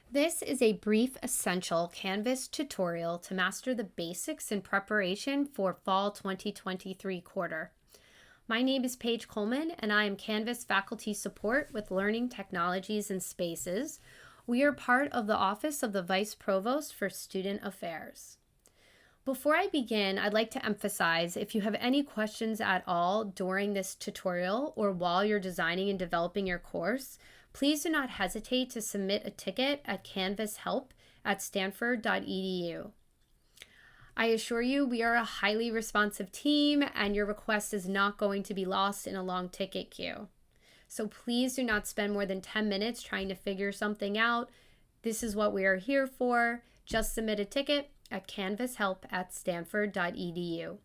This is a brief essential Canvas tutorial to master the basics in preparation for Fall 2023 quarter. My name is Paige Coleman and I am Canvas Faculty Support with Learning Technologies and Spaces. We are part of the Office of the Vice Provost for Student Affairs. Before I begin, I'd like to emphasize if you have any questions at all during this tutorial or while you're designing and developing your course, please do not hesitate to submit a ticket at canvashelp@stanford.edu. I assure you we are a highly responsive team and your request is not going to be lost in a long ticket queue. So please do not spend more than 10 minutes trying to figure something out. This is what we are here for. Just submit a ticket at canvashelp@stanford.edu.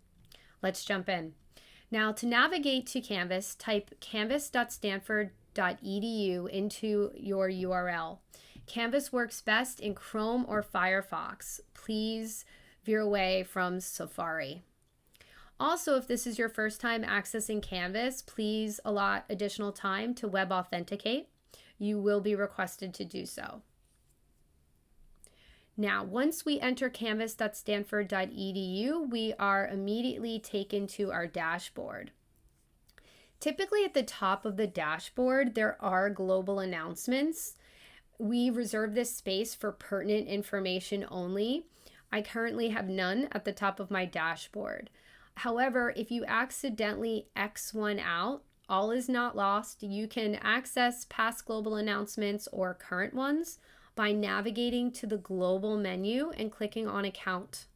Let's jump in. Now, to navigate to Canvas, type canvas.stanford.edu into your URL. Canvas works best in Chrome or Firefox. Please veer away from Safari. Also, if this is your first time accessing Canvas, please allot additional time to web authenticate. You will be requested to do so. Now, once we enter canvas.stanford.edu, we are immediately taken to our dashboard. Typically at the top of the dashboard, there are global announcements. We reserve this space for pertinent information only. I currently have none at the top of my dashboard. However, if you accidentally X one out, all is not lost. You can access past global announcements or current ones by navigating to the global menu and clicking on Account.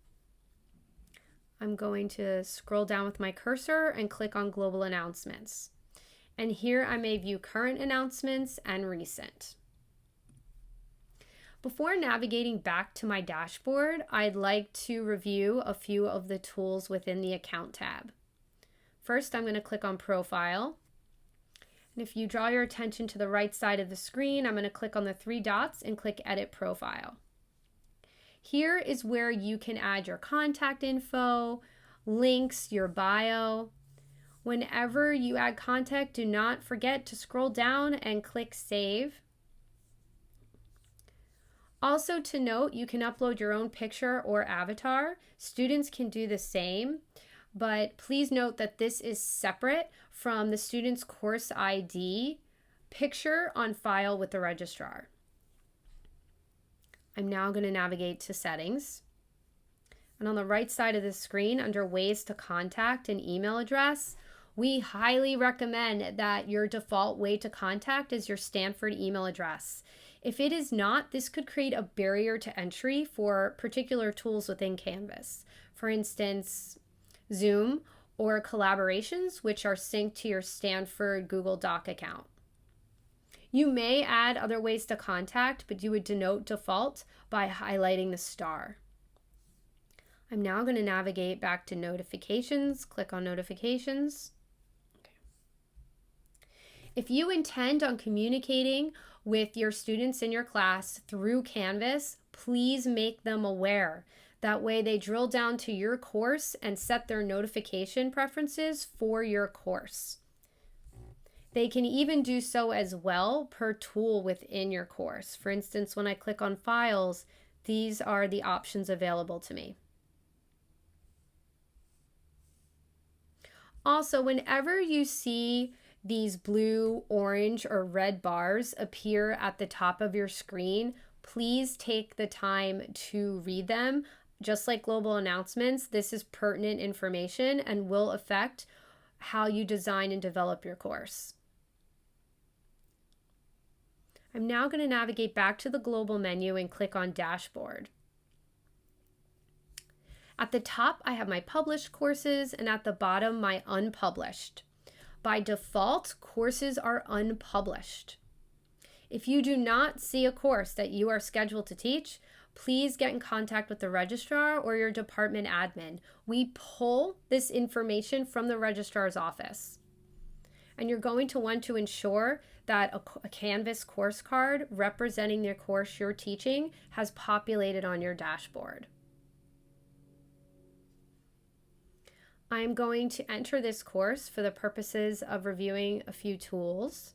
I'm going to scroll down with my cursor and click on Global Announcements. And here I may view current announcements and recent. Before navigating back to my dashboard, I'd like to review a few of the tools within the Account tab. First, I'm going to click on Profile. And if you draw your attention to the right side of the screen, I'm going to click on the three dots and click Edit Profile. Here is where you can add your contact info, links, your bio. Whenever you add contact, do not forget to scroll down and click Save. Also to note, you can upload your own picture or avatar. Students can do the same, but please note that this is separate from the student's course ID picture on file with the registrar. I'm now going to navigate to Settings. And on the right side of the screen, under Ways to Contact and Email Address, we highly recommend that your default way to contact is your Stanford email address. If it is not, this could create a barrier to entry for particular tools within Canvas. For instance, Zoom or collaborations, which are synced to your Stanford Google Doc account. You may add other ways to contact, but you would denote default by highlighting the star. I'm now going to navigate back to Notifications, click on Notifications. If you intend on communicating with your students in your class through Canvas, please make them aware. That way they drill down to your course and set their notification preferences for your course. They can even do so as well per tool within your course. For instance, when I click on Files, these are the options available to me. Also, whenever you see these blue, orange, or red bars appear at the top of your screen, please take the time to read them. Just like global announcements, this is pertinent information and will affect how you design and develop your course. I'm now going to navigate back to the global menu and click on Dashboard. At the top, I have my published courses, and at the bottom, my unpublished. By default, courses are unpublished. If you do not see a course that you are scheduled to teach, please get in contact with the registrar or your department admin. We pull this information from the registrar's office. And you're going to want to ensure that a Canvas course card representing the course you're teaching has populated on your dashboard. I'm going to enter this course for the purposes of reviewing a few tools.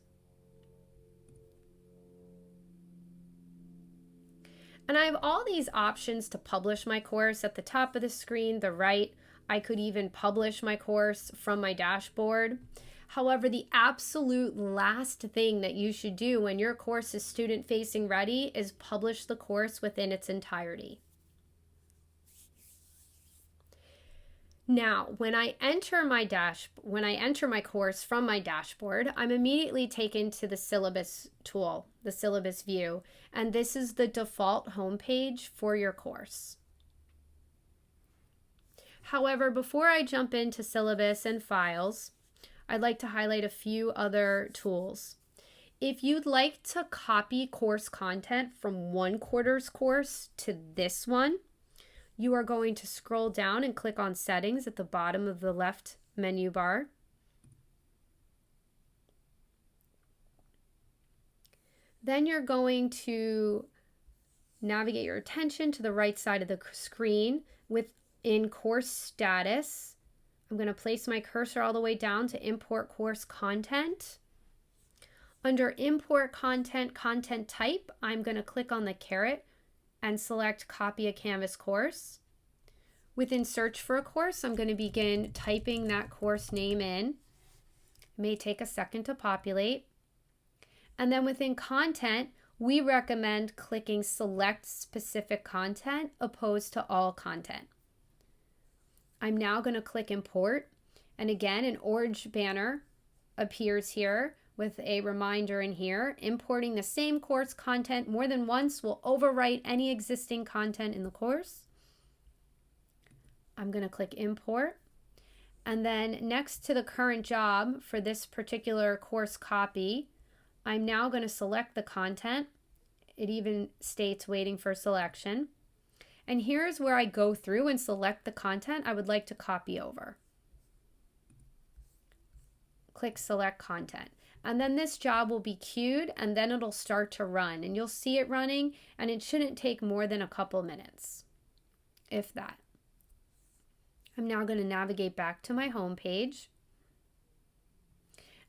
And I have all these options to publish my course at the top of the screen, the right. I could even publish my course from my dashboard. However, the absolute last thing that you should do when your course is student-facing ready is publish the course within its entirety. Now, when I enter my course from my dashboard, I'm immediately taken to the syllabus tool, the syllabus view, and this is the default homepage for your course. However, before I jump into syllabus and files, I'd like to highlight a few other tools. If you'd like to copy course content from one quarter's course to this one, you are going to scroll down and click on Settings at the bottom of the left menu bar. Then you're going to navigate your attention to the right side of the screen within Course Status. I'm going to place my cursor all the way down to Import Course Content. Under Import Content, Content Type, I'm going to click on the caret and select Copy a Canvas Course. Within Search for a Course, I'm going to begin typing that course name in. It may take a second to populate. And then within Content, we recommend clicking Select Specific Content opposed to All Content. I'm now going to click Import, and again, an orange banner appears here with a reminder in here. Importing the same course content more than once will overwrite any existing content in the course. I'm going to click Import, and then next to the current job for this particular course copy, I'm now going to select the content. It even states waiting for selection. And here's where I go through and select the content I would like to copy over. Click Select Content. And then this job will be queued, and then it'll start to run. And you'll see it running, and it shouldn't take more than a couple minutes, if that. I'm now going to navigate back to my home page.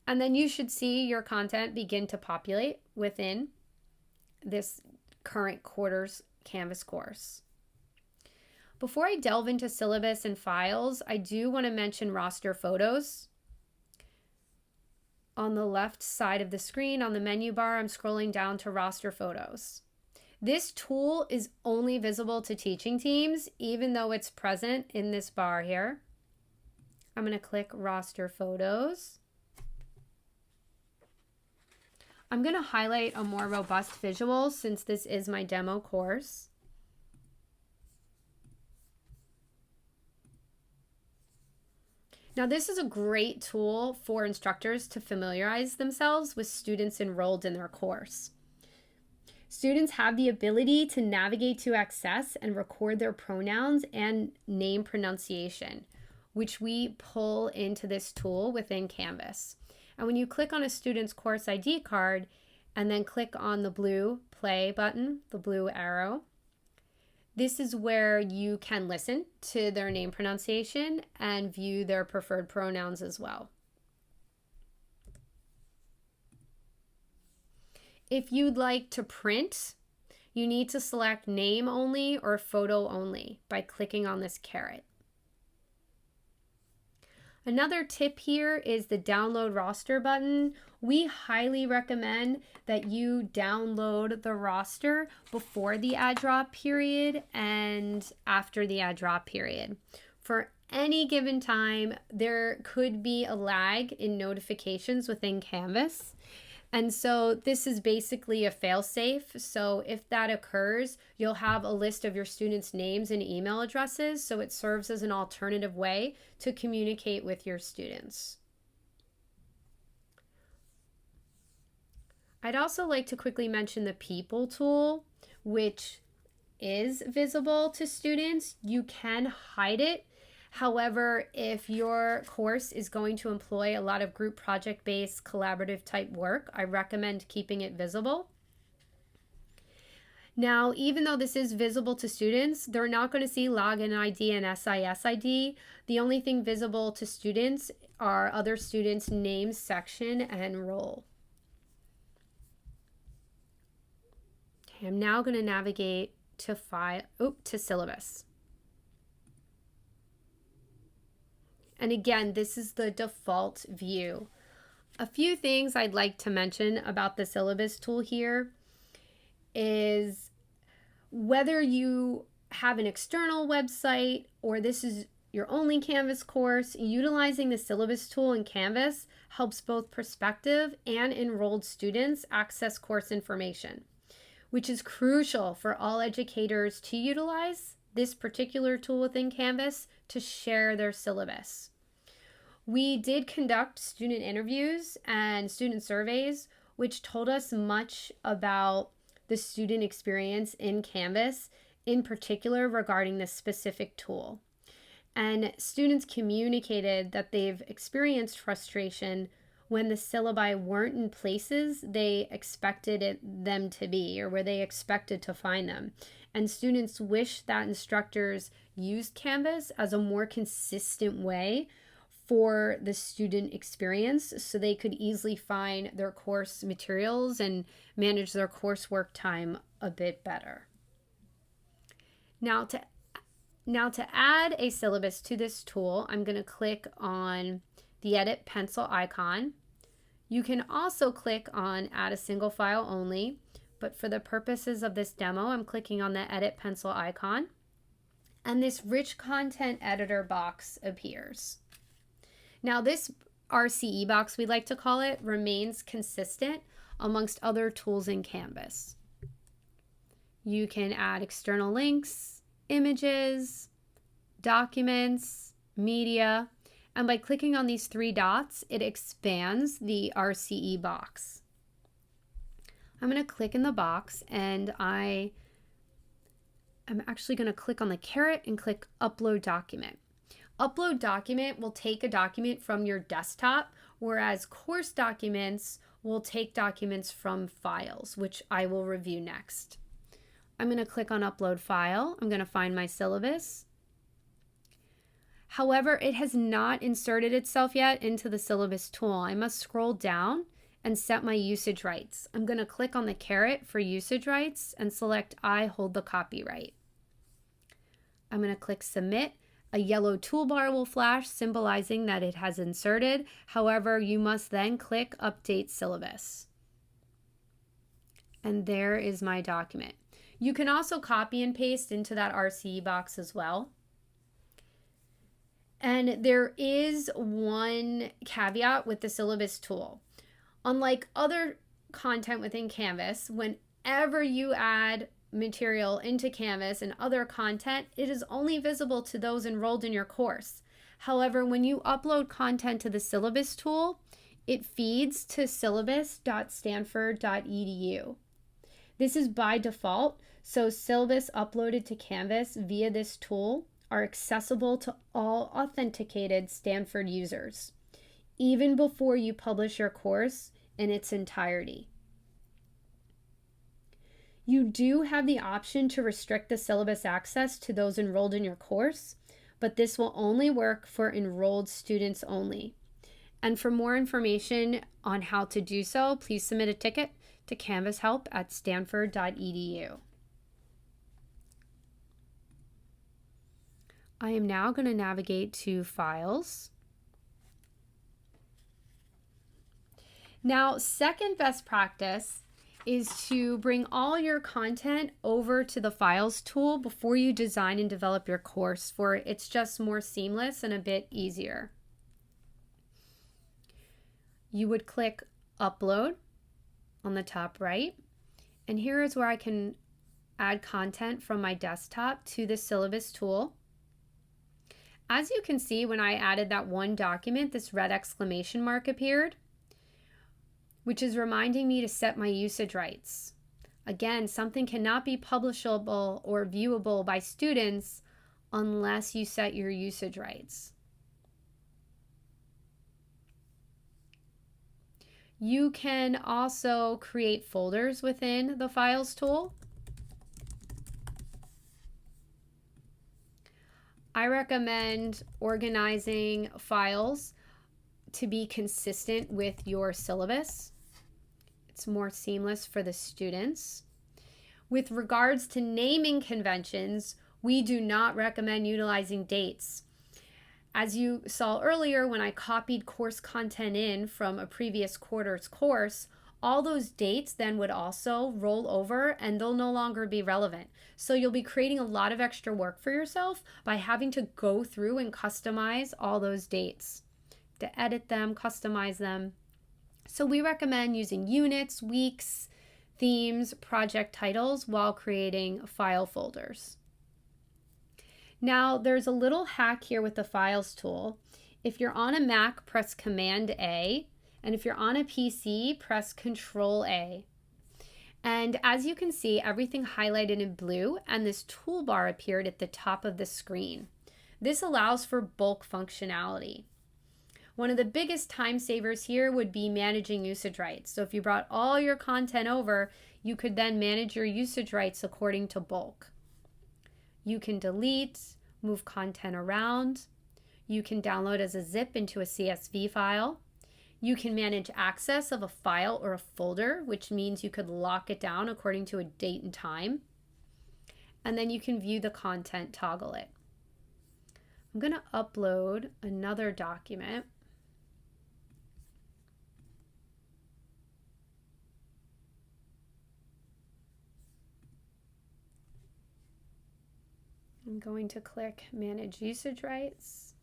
And then you should see your content begin to populate within this current quarter's Canvas course. Before I delve into syllabus and files, I do want to mention roster photos. On the left side of the screen, on the menu bar, I'm scrolling down to roster photos. This tool is only visible to teaching teams, even though it's present in this bar here. I'm going to click roster photos. I'm going to highlight a more robust visual since this is my demo course. Now, this is a great tool for instructors to familiarize themselves with students enrolled in their course. Students have the ability to navigate to access and record their pronouns and name pronunciation, which we pull into this tool within Canvas. And when you click on a student's course ID card and then click on the blue play button, the blue arrow, this is where you can listen to their name pronunciation and view their preferred pronouns as well. If you'd like to print, you need to select name only or photo only by clicking on this caret. Another tip here is the download roster button. We highly recommend that you download the roster before the add drop period and after the add drop period. For any given time, there could be a lag in notifications within Canvas. And so this is basically a fail-safe. So if that occurs, you'll have a list of your students' names and email addresses. So it serves as an alternative way to communicate with your students. I'd also like to quickly mention the People tool, which is visible to students. You can hide it. However, if your course is going to employ a lot of group project-based collaborative type work, I recommend keeping it visible. Now, even though this is visible to students, they're not going to see login ID and SIS ID. The only thing visible to students are other students' names, section, and role. Okay, I'm now going to navigate to syllabus. And again, this is the default view. A few things I'd like to mention about the syllabus tool here is whether you have an external website or this is your only Canvas course, utilizing the syllabus tool in Canvas helps both prospective and enrolled students access course information, which is crucial for all educators to utilize this particular tool within Canvas to share their syllabus. We did conduct student interviews and student surveys, which told us much about the student experience in Canvas, in particular regarding this specific tool. And students communicated that they've experienced frustration when the syllabi weren't in places they expected them to be or where they expected to find them. And students wish that instructors used Canvas as a more consistent way for the student experience so they could easily find their course materials and manage their coursework time a bit better. Now to add a syllabus to this tool, I'm going to click on the edit pencil icon. You can also click on add a single file only, but for the purposes of this demo, I'm clicking on the edit pencil icon, and this rich content editor box appears. Now this RCE box, we like to call it, remains consistent amongst other tools in Canvas. You can add external links, images, documents, media, and by clicking on these three dots, it expands the RCE box. I'm going to click in the box and I'm actually going to click on the caret and click Upload Document. Upload Document will take a document from your desktop, whereas Course Documents will take documents from files, which I will review next. I'm going to click on Upload File. I'm going to find my syllabus. However, it has not inserted itself yet into the syllabus tool. I must scroll down and set my usage rights. I'm going to click on the caret for usage rights and select I hold the copyright. I'm going to click Submit. A yellow toolbar will flash symbolizing that it has inserted. However, you must then click Update Syllabus. And there is my document. You can also copy and paste into that RCE box as well. And there is one caveat with the syllabus tool. Unlike other content within Canvas, whenever you add material into Canvas and other content, it is only visible to those enrolled in your course. However, when you upload content to the syllabus tool, it feeds to syllabus.stanford.edu. This is by default, so syllabus uploaded to Canvas via this tool are accessible to all authenticated Stanford users, even before you publish your course in its entirety. You do have the option to restrict the syllabus access to those enrolled in your course, but this will only work for enrolled students only. And for more information on how to do so, please submit a ticket to canvashelp@stanford.edu. I am now going to navigate to Files. Now, second best practice is to bring all your content over to the Files tool before you design and develop your course, for it's just more seamless and a bit easier. You would click Upload on the top right, and here is where I can add content from my desktop to the syllabus tool. As you can see, when I added that one document, this red exclamation mark appeared, which is reminding me to set my usage rights. Again, something cannot be publishable or viewable by students unless you set your usage rights. You can also create folders within the Files tool. I recommend organizing files to be consistent with your syllabus. It's more seamless for the students. With regards to naming conventions, we do not recommend utilizing dates. As you saw earlier, when I copied course content in from a previous quarter's course, all those dates then would also roll over and they'll no longer be relevant. So you'll be creating a lot of extra work for yourself by having to go through and customize all those dates, to edit them, customize them. So we recommend using units, weeks, themes, project titles while creating file folders. Now there's a little hack here with the Files tool. If you're on a Mac, press Command A. And if you're on a PC, press Control A. And as you can see, everything highlighted in blue and this toolbar appeared at the top of the screen. This allows for bulk functionality. One of the biggest time savers here would be managing usage rights. So if you brought all your content over, you could then manage your usage rights according to bulk. You can delete, move content around. You can download as a zip into a CSV file. You can manage access of a file or a folder, which means you could lock it down according to a date and time. And then you can view the content, toggle it. I'm going to upload another document. I'm going to click Manage Usage Rights.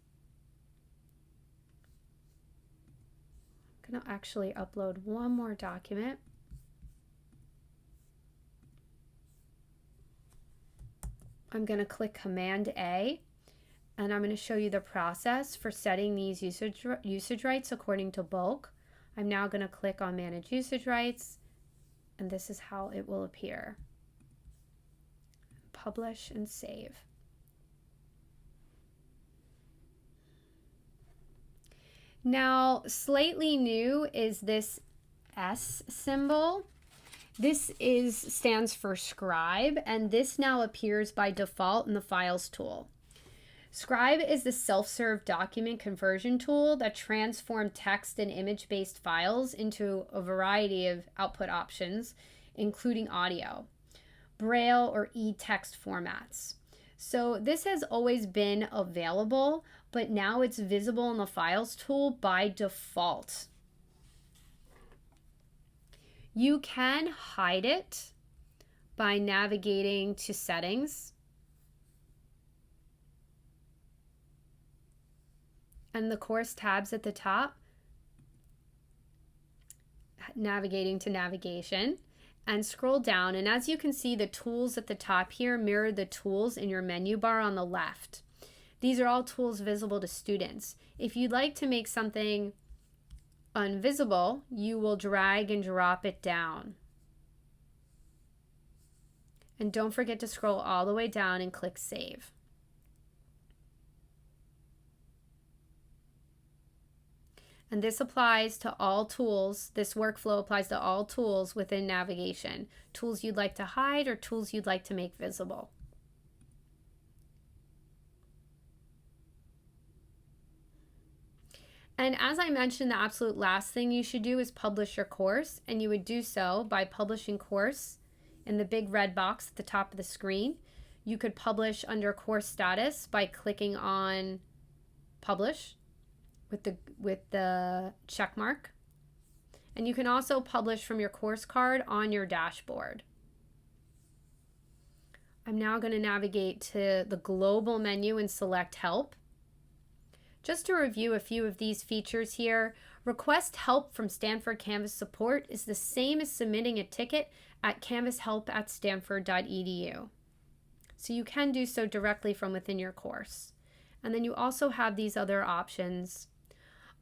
I'm going to actually upload one more document. I'm going to click Command A, and I'm going to show you the process for setting these usage rights according to bulk. I'm now going to click on Manage Usage Rights, and this is how it will appear. Publish and save. Now, slightly new is this S symbol. This stands for Scribe, and this now appears by default in the Files tool. Scribe is the self-serve document conversion tool that transforms text and image-based files into a variety of output options, including audio, Braille, or e-text formats. So this has always been available, but now it's visible in the Files tool by default. You can hide it by navigating to Settings and the course tabs at the top, navigating to Navigation, and scroll down. And as you can see, the tools at the top here mirror the tools in your menu bar on the left. These are all tools visible to students. If you'd like to make something invisible, you will drag and drop it down. And don't forget to scroll all the way down and click Save. And this applies to all tools. This workflow applies to all tools within navigation. Tools you'd like to hide or tools you'd like to make visible. And as I mentioned, the absolute last thing you should do is publish your course, and you would do so by publishing course in the big red box at the top of the screen. You could publish under course status by clicking on Publish with the check mark. And you can also publish from your course card on your dashboard. I'm now going to navigate to the global menu and select Help. Just to review a few of these features here, request help from Stanford Canvas support is the same as submitting a ticket at canvashelp@stanford.edu. So you can do so directly from within your course. And then you also have these other options.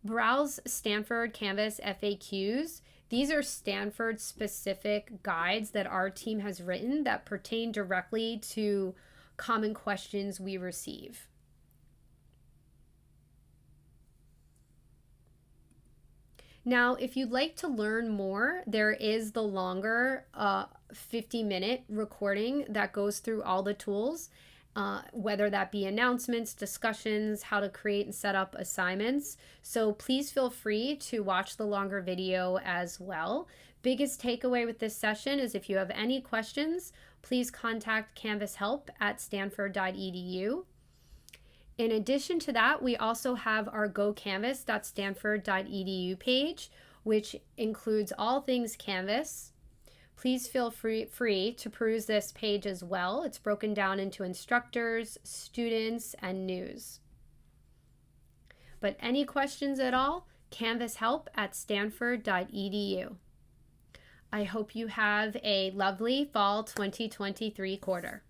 Browse Stanford Canvas FAQs. These are Stanford specific guides that our team has written that pertain directly to common questions we receive. Now, if you'd like to learn more, there is the longer 50-minute recording that goes through all the tools. whether that be announcements, discussions, how to create and set up assignments. So please feel free to watch the longer video as well. Biggest takeaway with this session is if you have any questions, please contact Canvas Help at stanford.edu. In addition to that, we also have our gocanvas.stanford.edu page, which includes all things Canvas. Please feel free to peruse this page as well. It's broken down into instructors, students, and news. But any questions at all, Canvas Help at stanford.edu. I hope you have a lovely fall 2023 quarter.